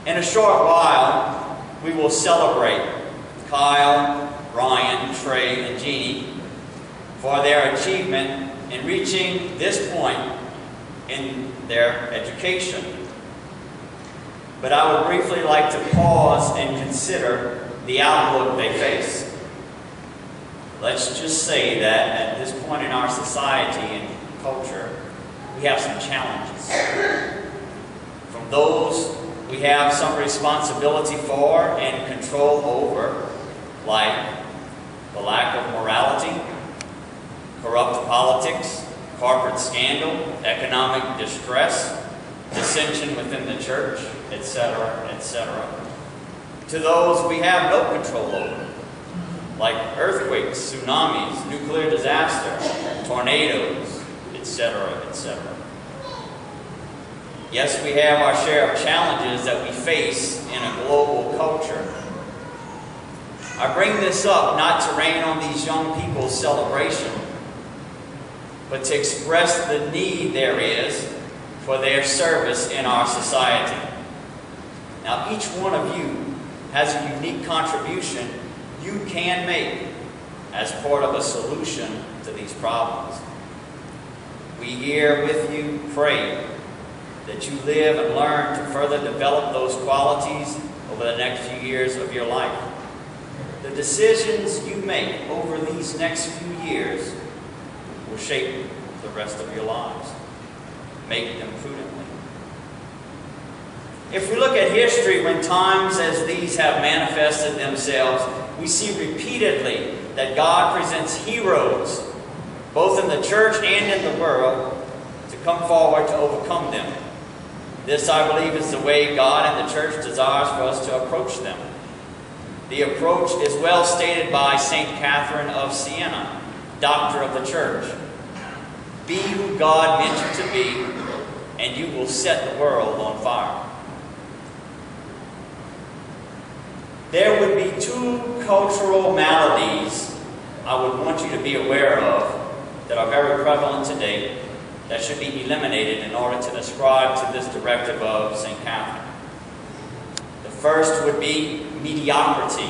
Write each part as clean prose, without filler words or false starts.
In a short while, we will celebrate Kyle, Ryan, Trey, and Jeannie for their achievement in reaching this point in their education. But I would briefly like to pause and consider the outlook they face. Let's just say that at this point in our society and culture, we have some challenges. From those we have some responsibility for and control over, like the lack of morality, corrupt politics, corporate scandal, economic distress, dissension within the church, etc., etc. To those we have no control over, like earthquakes, tsunamis, nuclear disaster, tornadoes, etc., etc. Yes, we have our share of challenges that we face in a global culture. I bring this up not to rain on these young people's celebration, but to express the need there is for their service in our society. Now, each one of you has a unique contribution you can make as part of a solution to these problems. We here with you pray that you live and learn to further develop those qualities over the next few years of your life. The decisions you make over these next few years will shape the rest of your lives. Make them prudently. If we look at history, when times as these have manifested themselves, we see repeatedly that God presents heroes, both in the church and in the world, to come forward to overcome them. This, I believe, is the way God and the church desires for us to approach them. The approach is well stated by St. Catherine of Siena, doctor of the church. Be who God meant you to be, and you will set the world on fire. There would be two cultural maladies I would want you to be aware of that are very prevalent today that should be eliminated in order to ascribe to this directive of St. Catherine. The first would be mediocrity.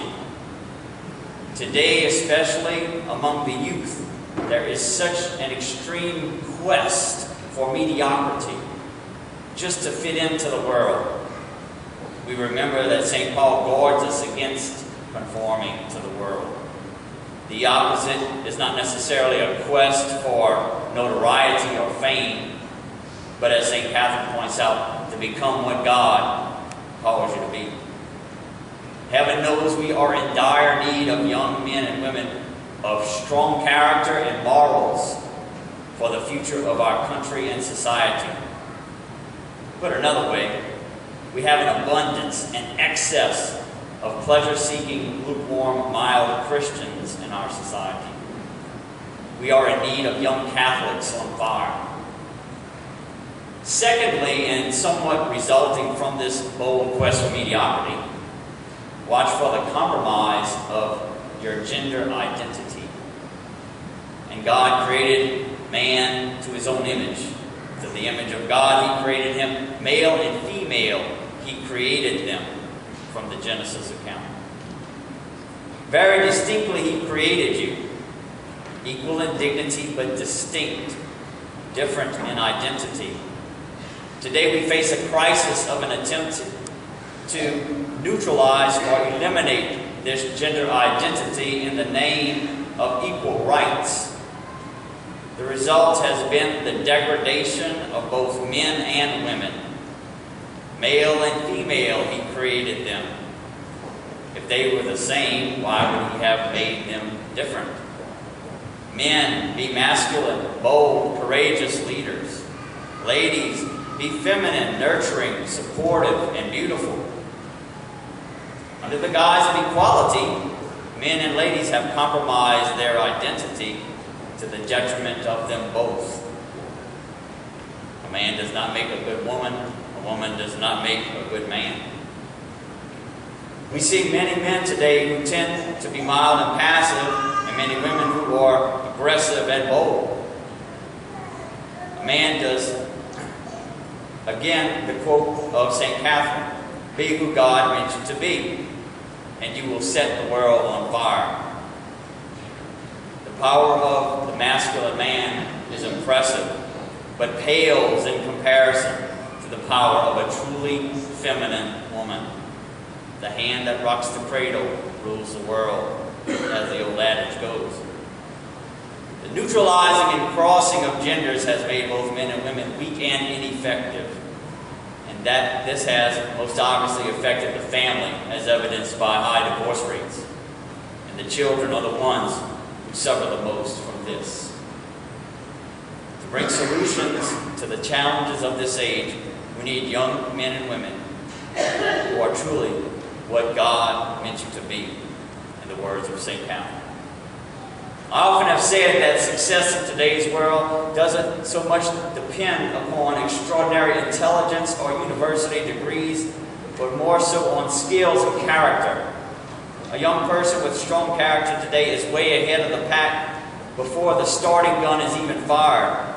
Today, especially among the youth, there is such an extreme quest for mediocrity, just to fit into the world. We remember that St. Paul guards us against conforming to the world. The opposite is not necessarily a quest for notoriety or fame, but as St. Catherine points out, to become what God calls you to be. Heaven knows we are in dire need of young men and women of strong character and morals for the future of our country and society. Put another way, we have an abundance and excess of pleasure-seeking, lukewarm, mild Christians in our society. We are in need of young Catholics on fire. Secondly, and somewhat resulting from this bold quest for mediocrity, watch for the compromise of your gender identity. And God created man to his own image. To the image of God, he created him, male and female, he created them from the Genesis account. Very distinctly, he created you, equal in dignity but distinct, different in identity. Today we face a crisis of an attempt to neutralize or eliminate this gender identity in the name of equal rights. The result has been the degradation of both men and women. Male and female, he created them. If they were the same, why would he have made them different? Men, be masculine, bold, courageous leaders. Ladies, be feminine, nurturing, supportive, and beautiful. Under the guise of equality, men and ladies have compromised their identity to the detriment of them both. A man does not make a good woman. A woman does not make a good man. We see many men today who tend to be mild and passive, and many women who are aggressive and bold. A man does, again, the quote of St. Catherine, Be who God meant you to be, and you will set the world on fire. The power of the masculine man is impressive, but pales in comparison to the power of a truly feminine woman. The hand that rocks the cradle rules the world, as the old adage goes. The neutralizing and crossing of genders has made both men and women weak and ineffective. And that this has most obviously affected the family, as evidenced by high divorce rates. And the children are the ones who suffer the most from this. To bring solutions to the challenges of this age, we need young men and women who are truly what God meant you to be, in the words of St. Paul. I often have said that success in today's world doesn't so much depend upon extraordinary intelligence or university degrees, but more so on skills and character. A young person with strong character today is way ahead of the pack before the starting gun is even fired.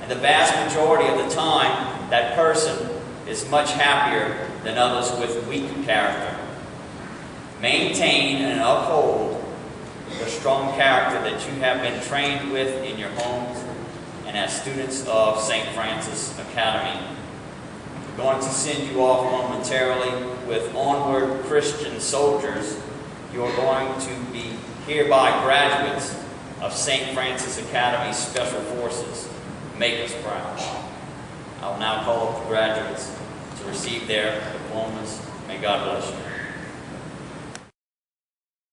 And the vast majority of the time, that person is much happier than others with weak character. Maintain and uphold the strong character that you have been trained with in your homes and as students of St. Francis Academy. We're going to send you off momentarily with onward Christian soldiers. You are going to be hereby graduates of St. Francis Academy Special Forces. Make us proud. I will now call up the graduates to receive their diplomas. May God bless you.